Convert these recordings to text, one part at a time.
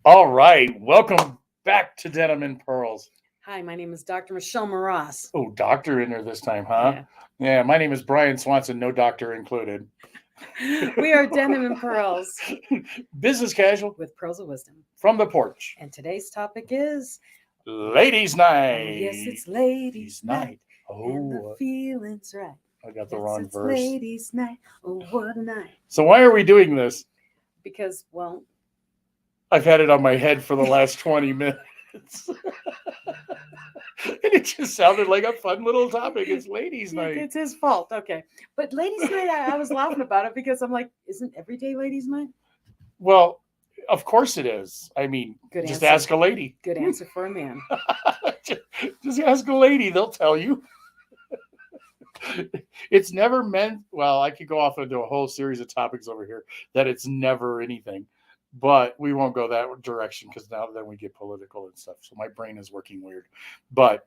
All right, welcome back to Denim and Pearls. Hi, my name is Dr. Michelle Maras. Oh, doctor in there this time, huh? Yeah. Yeah, my name is Brian Swanson, no doctor included. We are Denim and Pearls Business casual with Pearls of Wisdom. from the porch. And today's topic is Ladies' oh, yes, night. it's ladies' night. And the Oh, feeling's right. I got the Yes, wrong it's verse. ladies' night. Oh, what a night. So why are we doing this? Because, well, I've had it on my head for the last 20 minutes. And it just sounded like a fun little topic. It's ladies' night. it's his fault. Okay. But ladies' night, I was laughing about it because I'm like, isn't every day ladies' night? Well, of course it is. I mean, Good just answer. ask a lady. Good answer for a man. Just ask a lady, they'll tell you. It's never meant, well, I could go off into a whole series of topics over here that it's never anything, but we won't go that direction because now then we get political and stuff. So my brain is working weird. But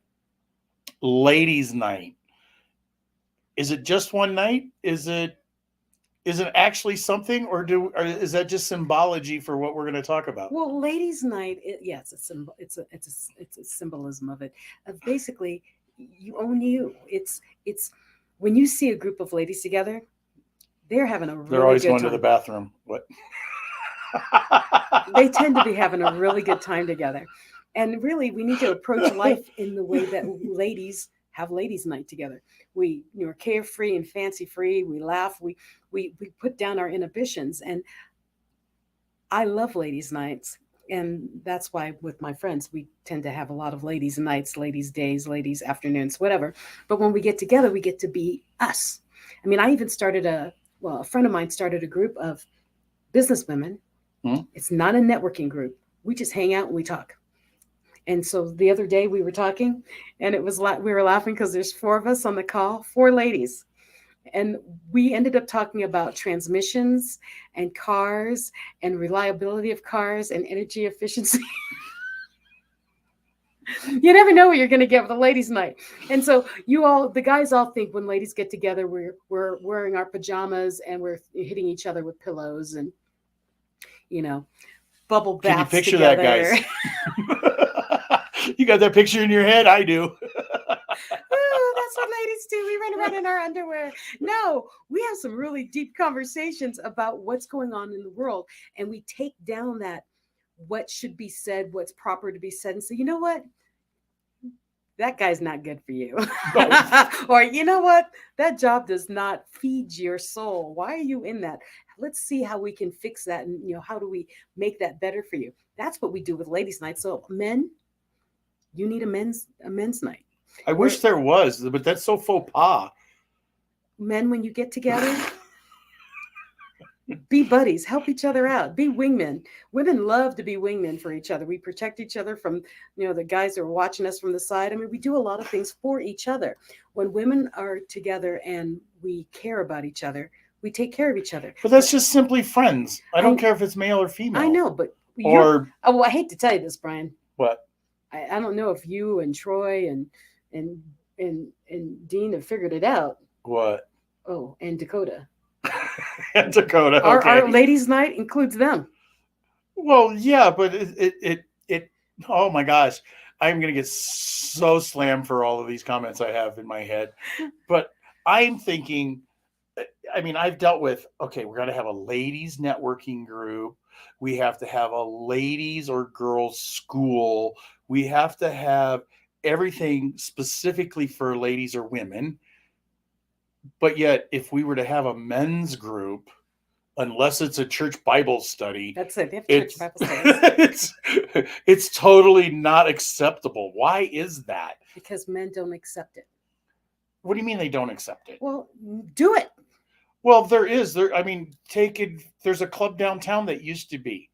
ladies' night, is it just one night? Is it actually something, or is that just symbology for what we're going to talk about? Well, ladies' night, yes, it's symbol. It's a symbolism of it. Of basically, you own you. It's when you see a group of ladies together, they're having a really They're always good going time. to the bathroom. What? They tend to be having a really good time together, and really, we need to approach life in the way that ladies have ladies' night together. We are carefree and fancy free. We laugh. We put down our inhibitions, and I love ladies' nights. And that's why with my friends, we tend to have a lot of ladies' nights, ladies' days, ladies' afternoons, whatever. But when we get together, we get to be us. I mean, I even started a friend of mine started a group of business women. Hmm? It's not a networking group. We just hang out and we talk. And so the other day we were talking, and it was like we were laughing because there's four of us on the call, four ladies, and we ended up talking about transmissions and cars and reliability of cars and energy efficiency. You never know what you're going to get with a ladies' night. And so the guys all think when ladies get together, we're wearing our pajamas and we're hitting each other with pillows and you know bubble Can you baths picture together. that, guys? You got that picture in your head? I do. Oh, that's what ladies do. We run around in our underwear. No, we have some really deep conversations about what's going on in the world. And we take down that what should be said, what's proper to be said, and say, you know what? That guy's not good for you. No. Or, you know what? That job does not feed your soul. Why are you in that? Let's see how we can fix that. And, how do we make that better for you? That's what we do with ladies' night. So, men, you need a men's night. I wish there was, but that's so faux pas. Men, when you get together, be buddies, help each other out, be wingmen. Women love to be wingmen for each other. We protect each other from the guys who are watching us from the side. I mean, we do a lot of things for each other. When women are together and we care about each other, we take care of each other. But that's just simply friends. I don't care if it's male or female. I know, but I hate to tell you this, Brian. What? I don't know if you and Troy and Dean have figured it out. What? Oh, and Dakota. And Dakota. Our, Okay. our ladies' night includes them. Well, yeah, but it. Oh my gosh, I'm gonna get so slammed for all of these comments I have in my head. But I'm thinking. I mean, I've dealt with. Okay, we're gonna have a ladies' networking group. We have to have a ladies or girls' school. We have to have everything specifically for ladies or women. But yet, if we were to have a men's group, unless it's a church Bible study, that's it. They have church Bible studies. it's totally not acceptable. Why is that? Because men don't accept it. What do you mean they don't accept it? Well, do it. Well, I mean, there's a club downtown that used to be,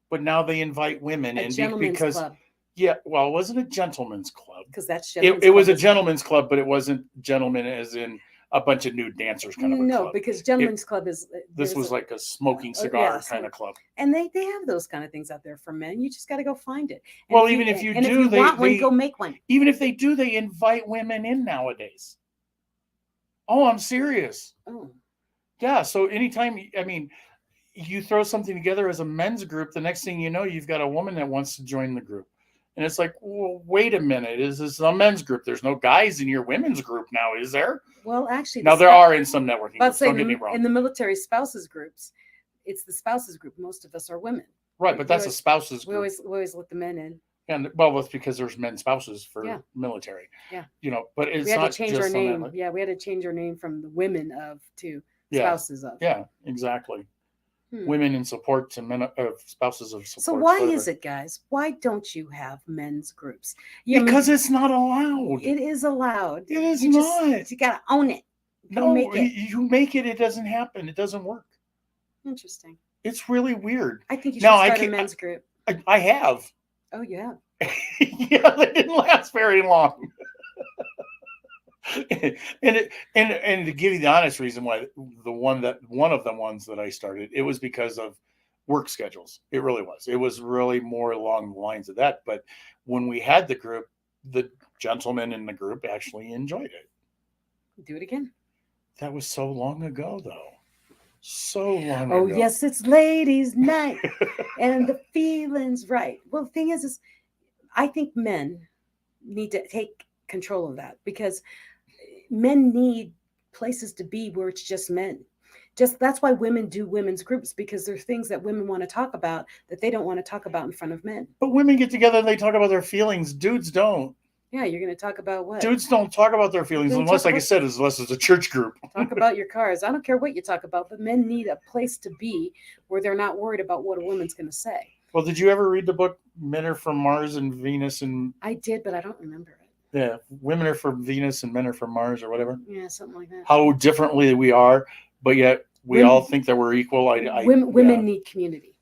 but now they invite women in because club. Yeah, well, it wasn't a gentleman's club. Because that's it was a gentleman's club, but it wasn't gentlemen as in a bunch of nude dancers kind of a club. No, because gentlemen's club is this was like a smoking cigar kind of club. And they have those kind of things out there for men. You just got to go find it. And well, even if you do, they want one, go make one. Even if they do, they invite women in nowadays. Oh, I'm serious. Oh. Yeah, so anytime, I mean, you throw something together as a men's group, the next thing you know, you've got a woman that wants to join the group. And it's like, well, wait a minute. Is this a men's group? There's no guys in your women's group now, is there? Well, actually, Now, there are in some networking groups. Say Don't get me wrong. in the military spouses groups, it's the spouses group. Most of us are women. Right, but that's a spouses group. We always let the men in. And well, that's because there's men spouses for Yeah. military. Yeah. You know, but it's we had not to change just our on name. that. Yeah, we had to change our name from the women of to Yeah. spouses of. Yeah, exactly. Women in support to men of spouses of support. So why is it, guys? Why don't you have men's groups? Because it's not allowed. It is allowed. It is not. You gotta own it. No, you make it. It doesn't happen. It doesn't work. Interesting. It's really weird. I think you should start a men's group. I have. Oh yeah. Yeah, they didn't last very long. and to give you the honest reason why one of the ones that I started, it was because of work schedules. It really was. It was really more along the lines of that. But when we had the group, the gentlemen in the group actually enjoyed it. Do it again. That was so long ago, though. So long ago. Oh, yes, it's ladies' night and the feeling's right. Well, the thing is I think men need to take control of that because men need places to be where it's just men. That's why women do women's groups, because there are things that women want to talk about that they don't want to talk about in front of men. But women get together and they talk about their feelings. Dudes don't. Yeah, you're going to talk about what? Dudes don't talk about their feelings unless, like I said, unless it's a church group. Talk about your cars. I don't care what you talk about, but men need a place to be where they're not worried about what a woman's going to say. Well, did you ever read the book Men Are From Mars and Venus? And I did, but I don't remember it. Yeah, women are from Venus and men are from Mars or whatever. Yeah, something like that. How differently we are, but yet we all think that we're equal. Women need community.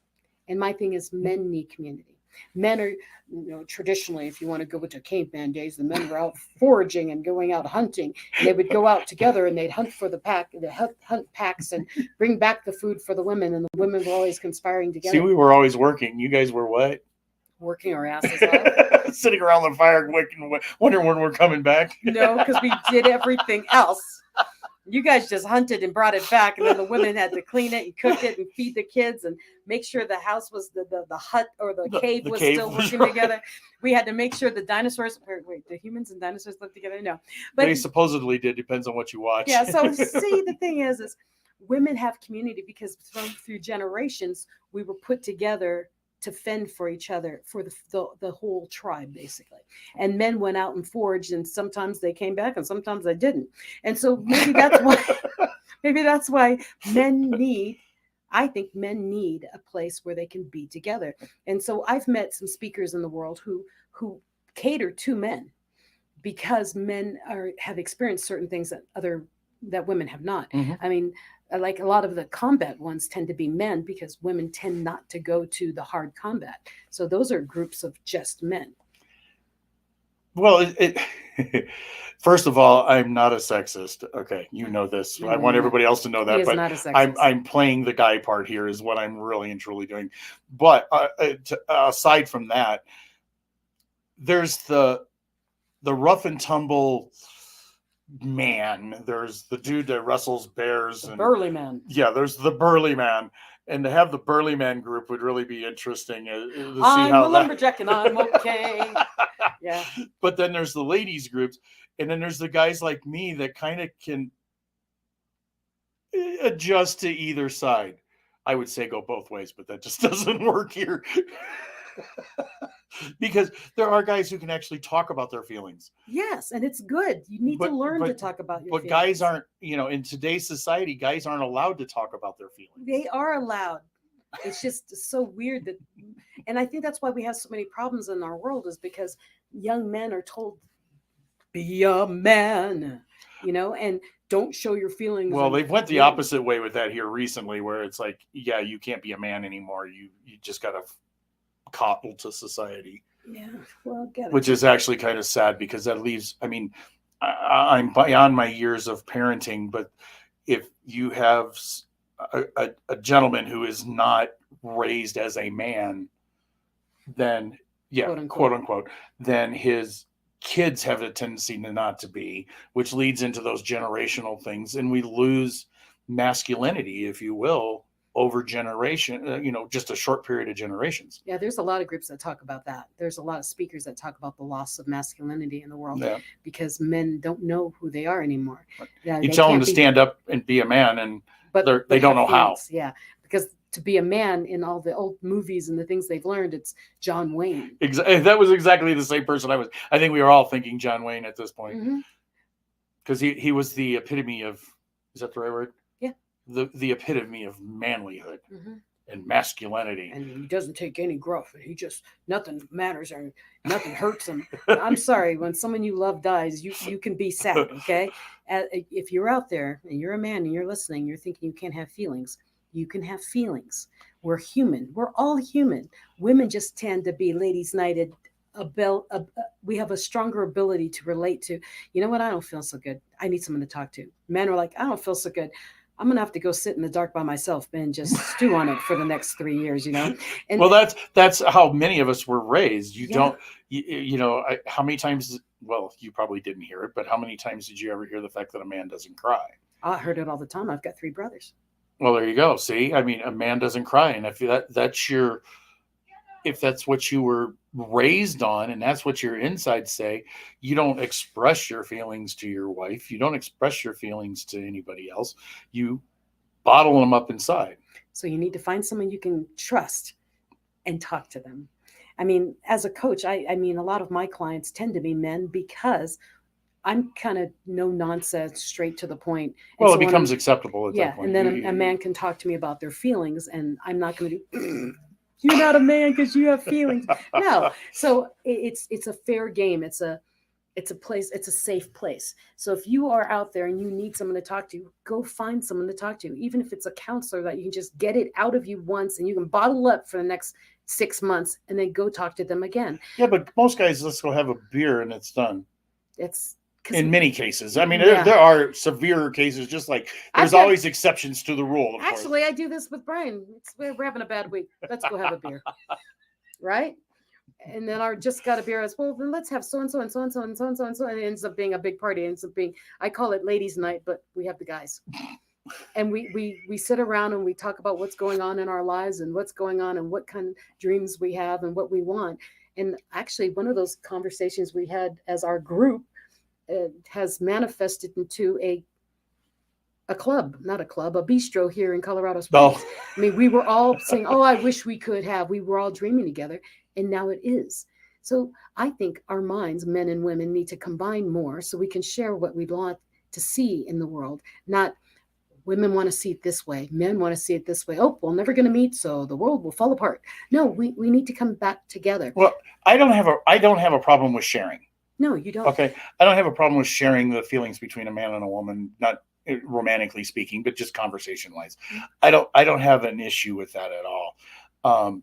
And my thing is men need community. Men are, traditionally, if you want to go to caveman days, the men were out foraging and going out hunting. And they would go out together and they'd hunt for the pack, hunt packs and bring back the food for the women. And the women were always conspiring together. See, we were always working. You guys were what? Working our asses off. Sitting around the fire, wondering when we're coming back. No, because we did everything else. You guys just hunted and brought it back, and then the women had to clean it and cook it and feed the kids and make sure the house was the hut or the cave was still working together. We had to make sure the dinosaurs. Wait, the humans and dinosaurs lived together? No, but they supposedly did. Depends on what you watch. Yeah. So see, the thing is women have community because through generations we were put together to fend for each other, for the whole tribe, basically. And men went out and foraged, and sometimes they came back and sometimes they didn't. And so maybe that's why I think men need a place where they can be together. And so I've met some speakers in the world who cater to men because men have experienced certain things that women have not. Mm-hmm. I mean, like a lot of the combat ones tend to be men because women tend not to go to the hard combat. So those are groups of just men. Well, first of all, I'm not a sexist. Okay, you know this. I want everybody else to know that. But not a sexist. I'm playing the guy part here is what I'm really and truly doing. But aside from that, there's the rough and tumble man. There's the dude that wrestles bears. And burly man. Yeah, there's the burly man. And to have the burly man group would really be interesting. To see I'm a lumberjack and I'm okay. Yeah. But then there's the ladies groups. And then there's the guys like me that kind of can adjust to either side. I would say go both ways, but that just doesn't work here. Because there are guys who can actually talk about their feelings. Yes, and it's good. You need to learn to talk about your feelings. But guys aren't, in today's society, guys aren't allowed to talk about their feelings. They are allowed. It's just so weird and I think that's why we have so many problems in our world is because young men are told, be a man, and don't show your feelings. Well, they've went the opposite way with that here recently, where it's like, yeah, you can't be a man anymore. You just got to coddle to society. Yeah, well, get it. Which is actually kind of sad because that leaves, I'm beyond my years of parenting, but if you have a gentleman who is not raised as a man, then, yeah, quote unquote, then his kids have a tendency to not to be, which leads into those generational things. And we lose masculinity, if you will, over generation, just a short period of generations. Yeah, there's a lot of groups that talk about that. There's a lot of speakers that talk about the loss of masculinity in the world Yeah. because men don't know who they are anymore. Yeah, You they tell them can't to be, stand up and be a man, and but they don't have know how. feelings. Yeah, because to be a man in all the old movies and the things they've learned, it's John Wayne. That was exactly the same person I was. I think we were all thinking John Wayne at this point, Mhm. because he was the epitome of, is that the right word? Yeah. The epitome of manlyhood Mhm. and masculinity. And he doesn't take any gruff. And he just nothing matters or nothing hurts him. I'm sorry, when someone you love dies, you can be sad. Okay, if you're out there and you're a man and you're listening, you're thinking you can't have feelings. You can have feelings. We're human. We're all human. Women just tend to be ladies' nighted. We have a stronger ability to relate to. You know what? I don't feel so good. I need someone to talk to. Men are like, I don't feel so good. I'm gonna have to go sit in the dark by myself and just stew on it for the next 3 years, And Well, that's how many of us were raised. You Yeah. don't, how many times? Well, you probably didn't hear it, but how many times did you ever hear the fact that a man doesn't cry? I heard it all the time. I've got 3 brothers. Well, there you go. See, I mean, a man doesn't cry, and if that's what you were raised on, and that's what your insides say, you don't express your feelings to your wife. You don't express your feelings to anybody else. You bottle them up inside. So you need to find someone you can trust and talk to them. I mean, as a coach, I mean, a lot of my clients tend to be men because I'm kind of no nonsense, straight to the point. Well, so it becomes acceptable at yeah, that point. and then a man can talk to me about their feelings, and I'm not going to do. You're not a man because you have feelings. No, so it's a fair game. It's a place. It's a safe place. So if you are out there and you need someone to talk to, go find someone to talk to. Even if it's a counselor that you can just get it out of you once, and you can bottle up for the next 6 months, and then go talk to them again. Yeah, but most guys just go have a beer and it's done. It's in many cases. I mean, Yeah. there are severe cases, just like there's always exceptions to the rule. Of Actually, course. I do this with Brian. We're having a bad week. Let's go have a beer. Right? And then I just got a beer. As well, then let's have so and so and so and so and so and so and so. And it ends up being a big party. It ends up being, I call it ladies' night, but we have the guys. And we sit around and we talk about what's going on in our lives and what's going on and what kind of dreams we have and what we want. And actually, one of those conversations we had as our group has manifested into a club, not a club, a bistro here in Colorado Springs. Oh. I mean, we were all saying, "Oh, I wish we could have." We were all dreaming together, and now it is. So I think our minds, men and women, need to combine more so we can share what we want to see in the world. Not women want to see it this way, men want to see it this way. Oh, we're never going to meet, so the world will fall apart. No, we need to come back together. Well, I don't have a problem with sharing. No, you don't. Okay, I don't have a problem with sharing the feelings between a man and a woman, not romantically speaking, but just conversation wise. I don't have an issue with that at all.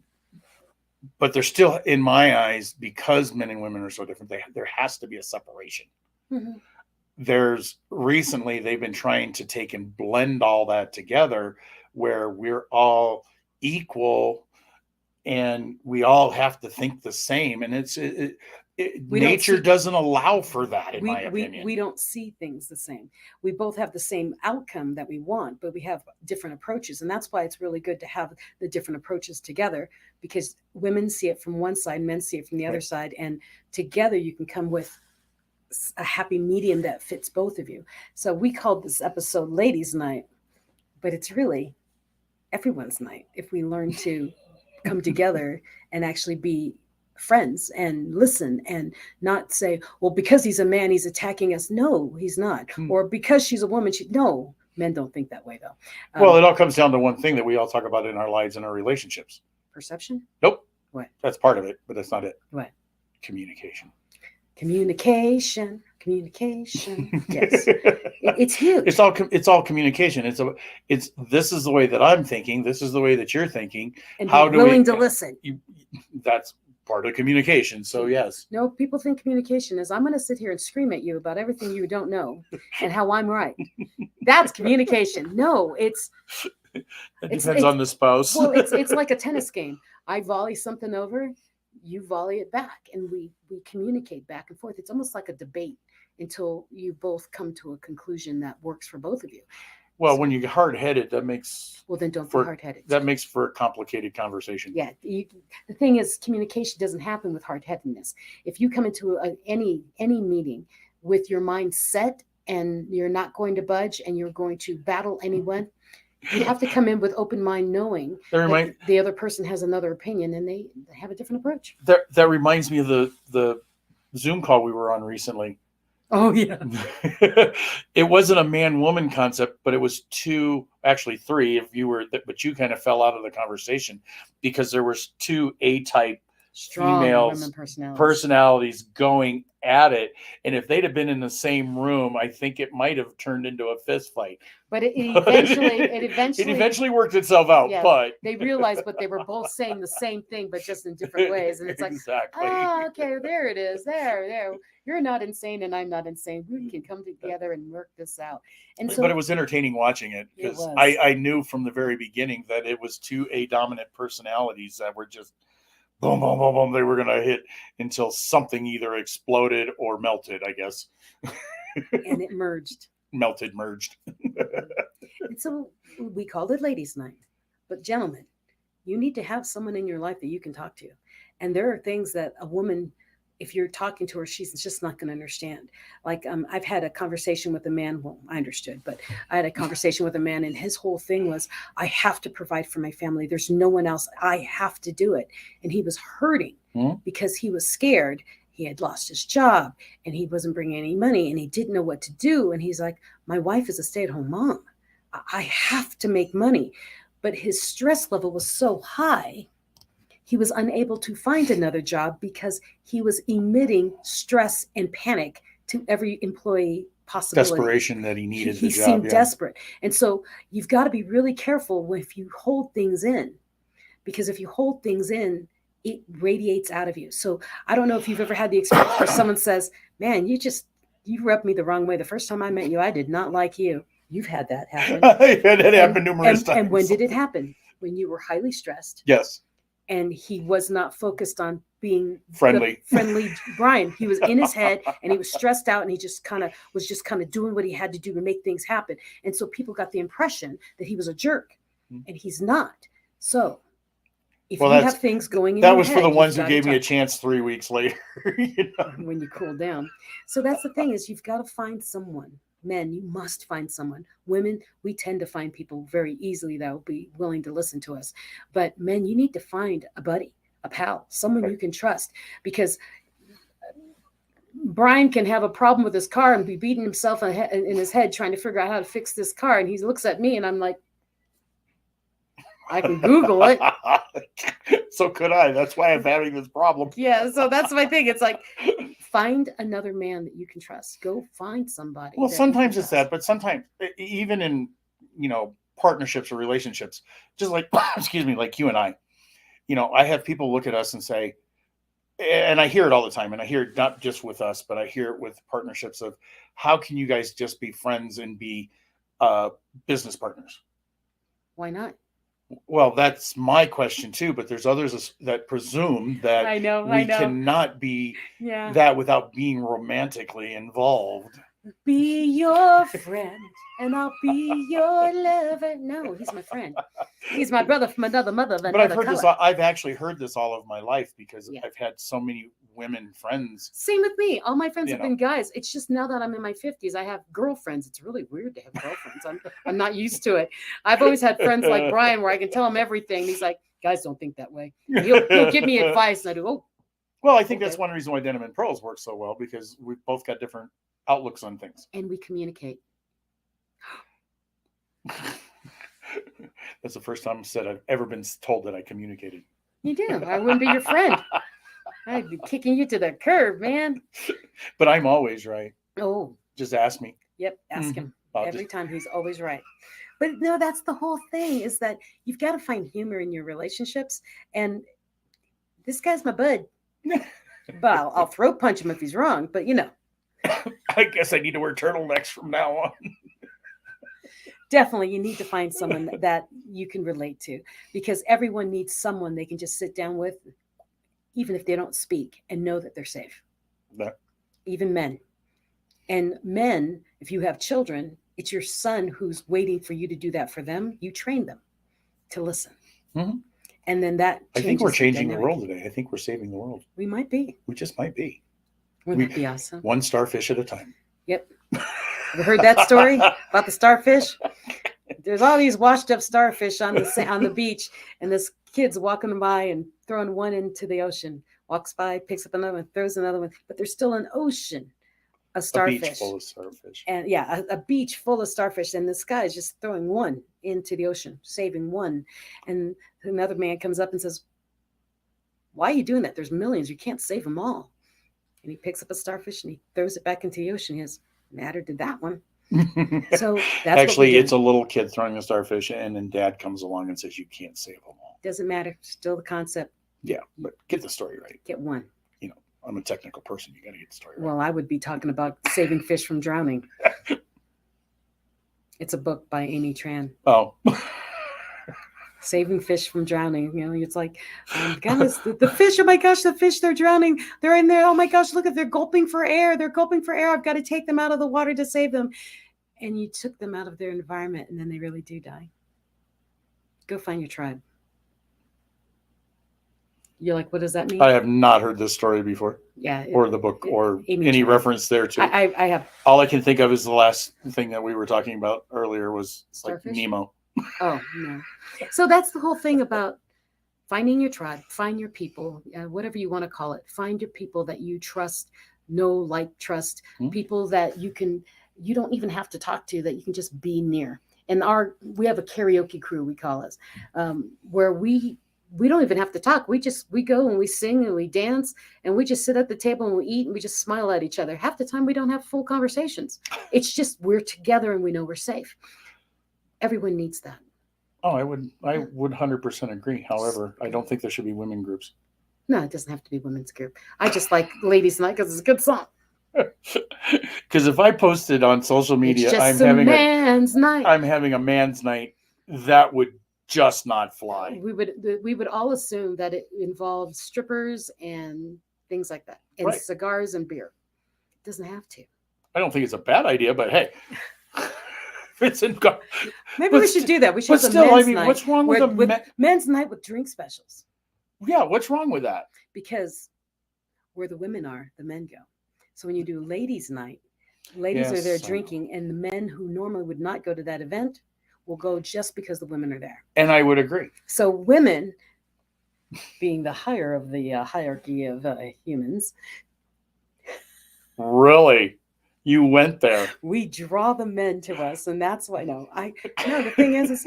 But there's still, in my eyes, because men and women are so different, there has to be a separation. Mm-hmm. Recently they've been trying to take and blend all that together, where we're all equal and we all have to think the same, and nature doesn't allow for that, in my opinion. We don't see things the same. We both have the same outcome that we want, but we have different approaches. And that's why it's really good to have the different approaches together, because women see it from one side, men see it from the other side. And together you can come with a happy medium that fits both of you. So we called this episode Ladies' Night, but it's really everyone's night if we learn to come together and actually be friends and listen and not say, well, because he's a man, he's attacking us. No, he's not. Or because she's a woman, no, men don't think that way though. Well, it all comes down to one thing that we all talk about in our lives and our relationships. Perception? Nope. What? That's part of it, but that's not it. What? Communication. Communication. Yes. It's huge. It's all communication. It's this is the way that I'm thinking. This is the way that you're thinking. And be willing to listen. That's part of communication. So yes. No, people think communication is, I'm going to sit here and scream at you about everything you don't know and how I'm right. That's communication. No, it depends on the spouse. Well, it's like a tennis game. I volley something over, you volley it back, and we communicate back and forth. It's almost like a debate until you both come to a conclusion that works for both of you. Well, when you're hard headed, that makes Well, then don't be for hard-headed. that makes for a complicated conversation. Yeah, the thing is, communication doesn't happen with hard-headedness. If you come into any meeting with your mind set and you're not going to budge and you're going to battle anyone, you have to come in with open mind, knowing that the other person has another opinion and they have a different approach. That reminds me of the Zoom call we were on recently. Oh yeah. It wasn't a man-woman concept, but it was two, actually three, if you were, but you kind of fell out of the conversation because there was two A-type Strong females women personalities going at it, and if they'd have been in the same room, I think it might have turned into a fist fight. But it eventually worked itself out. Yeah, but they realized, but they were both saying the same thing, but just in different ways. And it's like, exactly. oh, okay, there it is. There. You're not insane, and I'm not insane. We can come together and work this out. And so, but it was entertaining watching it because I knew from the very beginning that it was two A-dominant personalities that were just boom, boom, boom, boom. They were going to hit until something either exploded or melted, I guess. And it merged. Merged. And so we called it Ladies' Night. But gentlemen, you need to have someone in your life that you can talk to. And there are things that a woman, if you're talking to her, she's just not going to understand. Like I've had a conversation with a man. Well, I understood, but I had a conversation with a man, and his whole thing was, I have to provide for my family. There's no one else. I have to do it. And he was hurting because he was scared. He had lost his job and he wasn't bringing any money and he didn't know what to do. And he's like, my wife is a stay-at-home mom. I have to make money. But his stress level was so high, he was unable to find another job because he was emitting stress and panic to every employee possibility. Desperation that he needed the job. He seemed desperate. And so you've got to be really careful if you hold things in, because if you hold things in, it radiates out of you. So I don't know if you've ever had the experience where someone says, man, you rubbed me the wrong way. The first time I met you, I did not like you. You've had that happen. It happened numerous times. And when did it happen? When you were highly stressed. Yes. And he was not focused on being friendly Brian. He was in his head and he was stressed out and he was just kind of doing what he had to do to make things happen. And so people got the impression that he was a jerk, and he's not. So if you have things going in that your was head, for the ones who gave me a chance 3 weeks later. When you cool down. So that's the thing, is you've got to find someone. Men, you must find someone. Women, we tend to find people very easily that will be willing to listen to us. But men, you need to find a buddy, a pal, someone you can trust, because Brian can have a problem with his car and be beating himself in his head trying to figure out how to fix this car. And he looks at me and I'm like, I can Google it. So could I. That's why I'm having this problem. Yeah, so that's my thing. It's like, find another man that you can trust. Go find somebody. Well, sometimes it's that, but sometimes even in, partnerships or relationships, just like, excuse me, like you and I, I have people look at us and say, and I hear it all the time, and I hear it not just with us, but I hear it with partnerships of, how can you guys just be friends and be business partners? Why not? Well, that's my question too, but there's others that presume that we cannot be that without being romantically involved. Be your friend and I'll be your lover. No, he's my friend. He's my brother from another mother. But I've heard this. I've actually heard this all of my life because I've had so many women friends. Same with me. All my friends have been guys. It's just now that I'm in my 50s, I have girlfriends. It's really weird to have girlfriends. I'm not used to it. I've always had friends like Brian where I can tell him everything. He's like, guys don't think that way. He'll give me advice and I do, oh. Well, I think that's one reason why Denim and Pearls works so well, because we've both got different outlooks on things. And we communicate. That's the first time I've ever been told that I communicated. You do. I wouldn't be your friend. I'd be kicking you to the curb, man. But I'm always right. Oh. Just ask me. Yep. Ask him. Every time he's always right. But no, that's the whole thing, is that you've got to find humor in your relationships. And this guy's my bud. But I'll throat punch him if he's wrong. But I guess I need to wear turtlenecks from now on. Definitely, you need to find someone that you can relate to, because everyone needs someone they can just sit down with, even if they don't speak, and know that they're safe. Yeah. Even men. And men, if you have children, It's your son who's waiting for you to do that for them. You train them to listen. Mhm. And then that I think we're changes changing the dynamic. world today. I think we're saving the world. We might be. We just might be. Wouldn't that be awesome? One starfish at a time. Yep. Ever heard that story about the starfish? There's all these washed up starfish on the beach, and this kid's walking by and throwing one into the ocean. Walks by, picks up another one, throws another one, but there's still an ocean of starfish. A beach full of starfish. And yeah, a beach full of starfish, and this guy is just throwing one into the ocean, saving one. And another man comes up and says, "Why are you doing that? There's millions. You can't save them all." And he picks up a starfish and he throws it back into the ocean. He has matter did that one. So that's actually, it's a little kid throwing a starfish, and then dad comes along and says, "You can't save them all." Doesn't matter. Still the concept. Yeah, but get the story right. Get one. You know, I'm a technical person. You got to get the story right. Well, I would be talking about saving fish from drowning. It's a book by Amy Tran. Oh. Saving fish from drowning. You know, it's like, goodness, the fish, oh my gosh, the fish, they're drowning. They're in there. Oh my gosh, look at, they're gulping for air. They're gulping for air. I've got to take them out of the water to save them. And you took them out of their environment, and then they really do die. Go find your tribe. You're like, what does that mean? I have not heard this story before. Yeah. Or the book, or Amy any Tran. reference there to. I have. All I can think of is the last thing that we were talking about earlier was like Starfish? Nemo. Oh, no. So that's the whole thing about finding your tribe, find your people, whatever you want to call it. Find your people that you trust, know, like, trust, people that you don't even have to talk to, that you can just be near. And we have a karaoke crew, we call us, where we don't even have to talk. We go and we sing and we dance and we just sit at the table and we eat and we just smile at each other. Half the time we don't have full conversations. It's just we're together and we know we're safe. Everyone needs that. Oh, I would 100% agree. However, I don't think there should be women groups. No, it doesn't have to be women's group. I just like Ladies Night because it's a good song. Because if I posted on social media, It's just I'm a man's night. I'm having a man's night, that would just not fly. We would all assume that it involves strippers and things like that, and Right. cigars and beer. It doesn't have to. I don't think it's a bad idea, but hey, Maybe we should do that. We should have a still, men's I mean, night. what's wrong with men's night with drink specials? Yeah, what's wrong with that? Because where the women are, the men go. So when you do ladies' night, ladies are there drinking, and the men who normally would not go to that event will go just because the women are there. And I would agree. So women, being the higher of the hierarchy of humans, really, you went there. We draw the men to us, and that's why. No, the thing is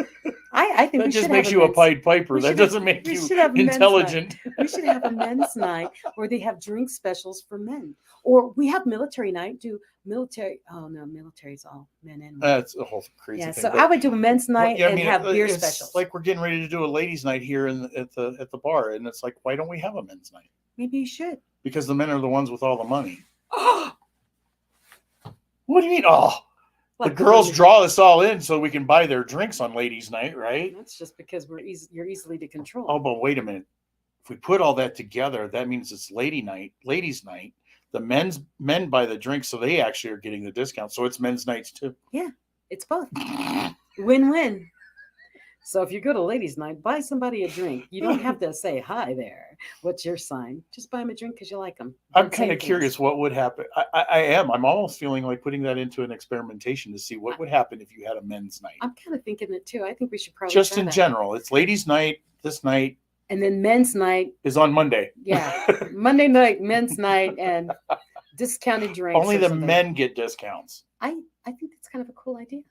I think that we just should makes have you a Pied Piper. That doesn't make we you should have a men's intelligent. night. We should have a men's night where they have drink specials for men, or we have military night. Do military? Oh no, military's all men and women. That's a whole crazy Yeah, thing. so I would do a men's night and have beer it's specials. like we're getting ready to do a ladies' night here at the bar, and it's like, why don't we have a men's night? Maybe you should. Because the men are the ones with all the money. Oh, what do you mean? Oh, the girls draw us all in so we can buy their drinks on ladies' night, right? That's just because you're easily to control. Oh, but wait a minute. If we put all that together, that means it's ladies' night. The men buy the drinks, so they actually are getting the discount. So it's men's nights too. Yeah, it's both. Win-win. So if you go to ladies' night, buy somebody a drink. You don't have to say, "Hi there, what's your sign?" Just buy them a drink because you like them. I'm kind of curious what would happen. I am. I'm almost feeling like putting that into an experimentation to see what would happen if you had a men's night. I'm kind of thinking it too. I think we should probably just in general. It's ladies' night this night. And then men's night is on Monday. Yeah. Monday night, men's night, and discounted drinks. Only the men get discounts. I think that's kind of a cool idea.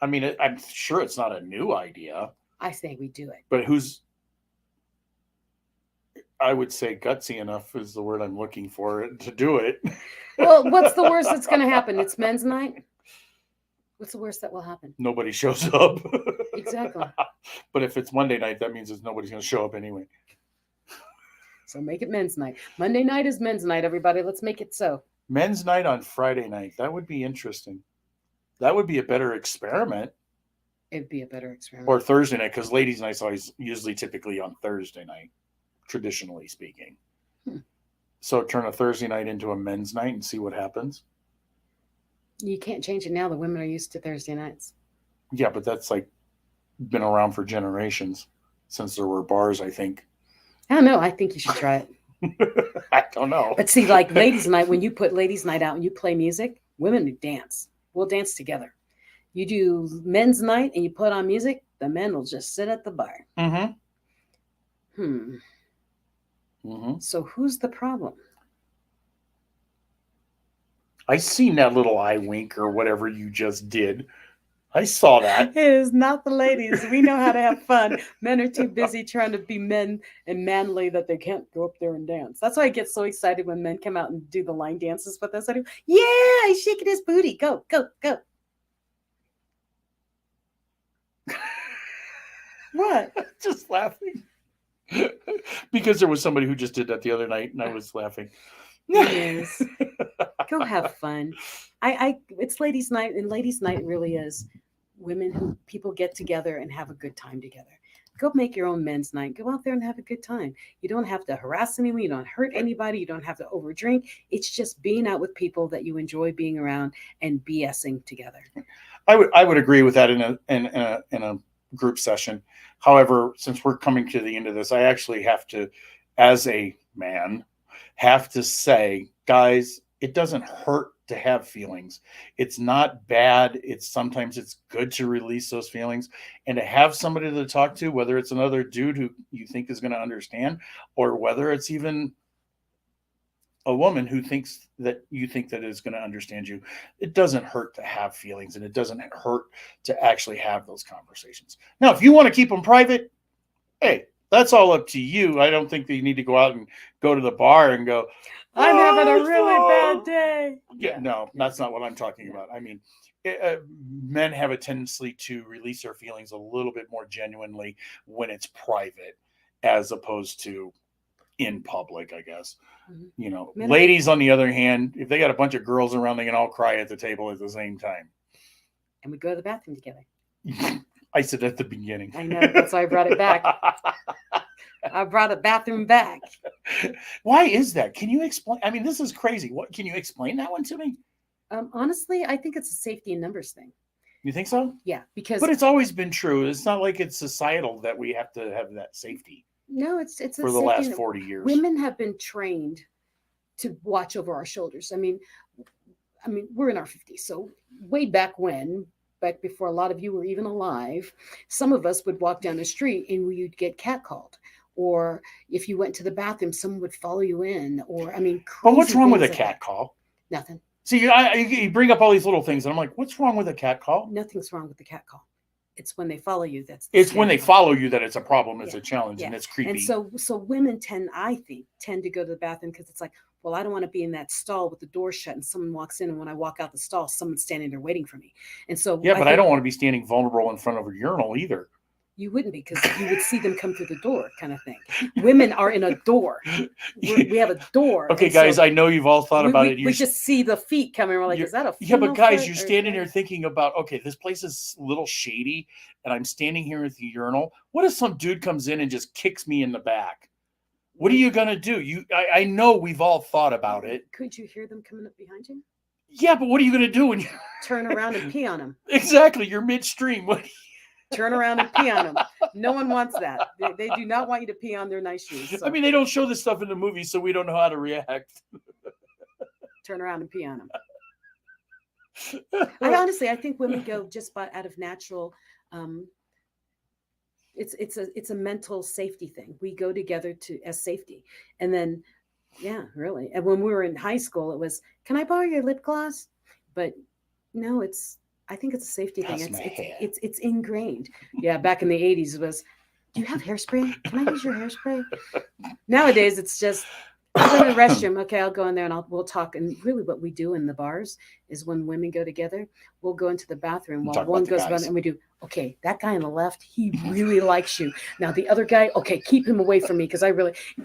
I mean, I'm sure it's not a new idea. I say we do it. But I would say gutsy enough is the word I'm looking for to do it. Well, what's the worst that's going to happen? It's men's night. What's the worst that will happen? Nobody shows up. Exactly. But if it's Monday night, that means nobody's going to show up anyway. So make it men's night. Monday night is men's night, everybody. Let's make it so. Men's night on Friday night. That would be interesting. That would be a better experiment. It'd be a better experiment. Or Thursday night, because ladies' night's usually typically on Thursday night, traditionally speaking. So turn a Thursday night into a men's night and see what happens. You can't change it now. The women are used to Thursday nights. Yeah, but that's like been around for generations since there were bars, I think. I don't know. I think you should try it. I don't know. But see, like ladies' night, when you put ladies' night out and you play music, women dance. We'll dance together. You do men's night and you put on music, the men will just sit at the bar. Mm-hmm. Hmm. Mm-hmm. So who's the problem? I seen that little eye wink or whatever you just did. I saw that. It is not the ladies. We know how to have fun. Men are too busy trying to be men and manly that they can't go up there and dance. That's why I get so excited when men come out and do the line dances with us. I do, yeah, he's shaking his booty. Go, go, go. What? Just laughing. Because there was somebody who just did that the other night and I was laughing. Yes. Go have fun. It's ladies' night, and ladies' night really is women who people get together and have a good time together. Go make your own men's night. Go out there and have a good time. You don't have to harass anyone. You don't hurt anybody. You don't have to overdrink. It's just being out with people that you enjoy being around and BSing together. I would agree with that in a group session. However, since we're coming to the end of this, I actually have to, as a man, have to say, guys, it doesn't hurt to have feelings. It's not bad. Sometimes it's good to release those feelings and to have somebody to talk to, whether it's another dude who you think is going to understand, or whether it's even a woman who thinks that you think that is going to understand you. It doesn't hurt to have feelings, and it doesn't hurt to actually have those conversations. Now, if you want to keep them private, hey, that's all up to you. I don't think that you need to go out and go to the bar and go, I'm having a really bad day. Yeah, no, that's not what I'm talking about. I mean, men have a tendency to release their feelings a little bit more genuinely when it's private, as opposed to in public, I guess. Mhm. You know, Men- ladies, on the other hand, if they got a bunch of girls around, they can all cry at the table at the same time. And we go to the bathroom together. I said at the beginning. I know. That's why I brought it back. I brought the bathroom back. Why is that? Can you explain? I mean, this is crazy. What can you explain that one to me? Honestly, I think it's a safety and numbers thing. You think so? Yeah, because But it's always been true. It's not like it's societal that we have to have that safety no, it's a for the safety last and- 40 years. Women have been trained to watch over our shoulders. I mean, we're in our 50s, so way back when, back before a lot of you were even alive, some of us would walk down the street and we'd get catcalled. Or if you went to the bathroom, someone would follow you in. Or, I mean, But what's crazy wrong with a things like cat that. call? Nothing. See, you bring up all these little things, and I'm like, what's wrong with a cat call? Nothing's wrong with the cat call. It's when they follow you that's the It's when they scary part. follow you that it's a problem, it's Yeah, a challenge, and yeah. it's creepy. And so women I think tend to go to the bathroom because it's like, well, I don't want to be in that stall with the door shut and someone walks in, and when I walk out the stall, someone's standing there waiting for me. And so Yeah, but I think don't want to be standing vulnerable in front of a urinal either. you wouldn't be, because you would see them come through the door, kind of thing. Women are in a door. We have a door. Okay, and so guys, I know you've all thought about it. we just see the feet coming. We're like, you're- is that a Yeah, but female guys, foot you're or standing is there that-" thinking about, okay, this place is a little shady, and I'm standing here at the urinal. What if some dude comes in and just kicks me in the back? What are you gonna do? I know we've all thought about it. Could you hear them coming up behind you? Yeah, but what are you gonna do when you Turn around and pee on them. exactly? You're midstream. What? Turn around and pee on them. No one wants that. They do not want you to pee on their nice shoes. So I mean, they don't show this stuff in the movies, so we don't know how to react. turn around and pee on them. I think women go just out of natural. It's a mental safety thing. We go together as safety, and then yeah, really. And when we were in high school, it was, can I borrow your lip gloss? But no, I think it's a safety Pass thing. my hair. It's ingrained. Yeah, back in the 80s, it was, do you have hairspray? Can I use your hairspray? Nowadays, it's just, I'm going to the restroom. Okay, I'll go in there and we'll talk. And really what we do in the bars is when women go together, we'll go into the bathroom while Talk one about the goes around guys. and we do, okay, that guy on the left, he really likes you. Now the other guy, okay, keep him away from me because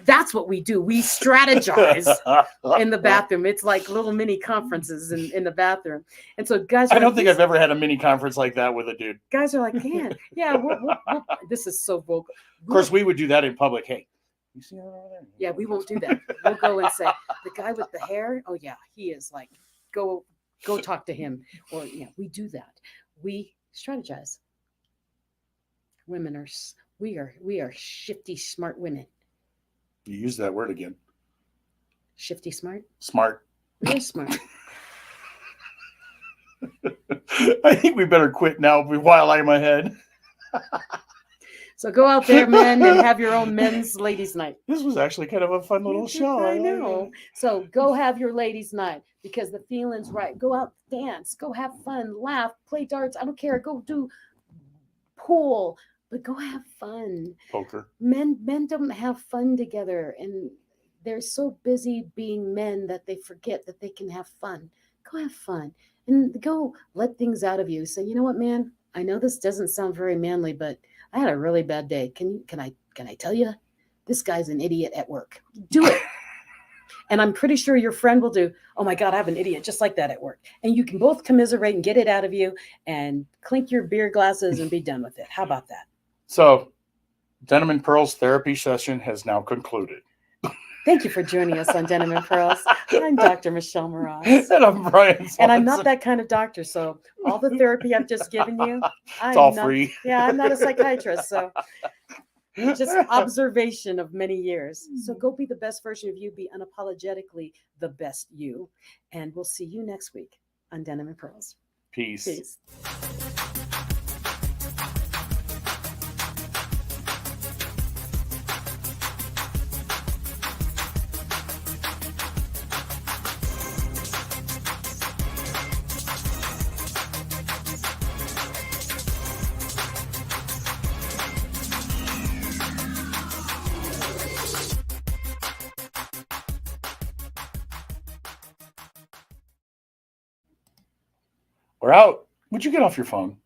that's what we do. We strategize in the bathroom. It's like little mini conferences in the bathroom. And so guys, I don't think I've ever had a mini conference like that with a dude. guys are like, yeah, this is so vocal. Of course, we would do that in public. Hey, you see her over there? Yeah, we won't do that. We'll go and say, the guy with the hair, oh yeah, he is like, go Go talk to him. Or we do that. We strategize. Women are we are shifty, smart women. You use that word again. Shifty, smart. Smart. We are smart. I think we better quit now while I'm ahead. So go out there, men, and have your own men's ladies' night. This was actually kind of a fun little show. I know. So go have your ladies' night because the feeling's right. Go out, dance, go have fun, laugh, play darts. I don't care. Go do pool, but go have fun. Poker. Men don't have fun together, and they're so busy being men that they forget that they can have fun. Go have fun and go let things out of you. Say, you know what, man? I know this doesn't sound very manly, but I had a really bad day. Can I tell you? This guy's an idiot at work. Do it. And I'm pretty sure your friend will do, oh my God, I have an idiot just like that at work. And you can both commiserate and get it out of you and clink your beer glasses and be done with it. How about that? So, Denim and Pearls therapy session has now concluded. Thank you for joining us on Denim and Pearls. I'm Dr. Michelle Moraz. And I'm Brian Swanson. And I'm not that kind of doctor, so all the therapy I've just given you, it's all free. Yeah, I'm not a psychiatrist, so just observation of many years. So go be the best version of you, be unapologetically the best you. And we'll see you next week on Denim and Pearls. Peace. Peace. We're out. Would you get off your phone?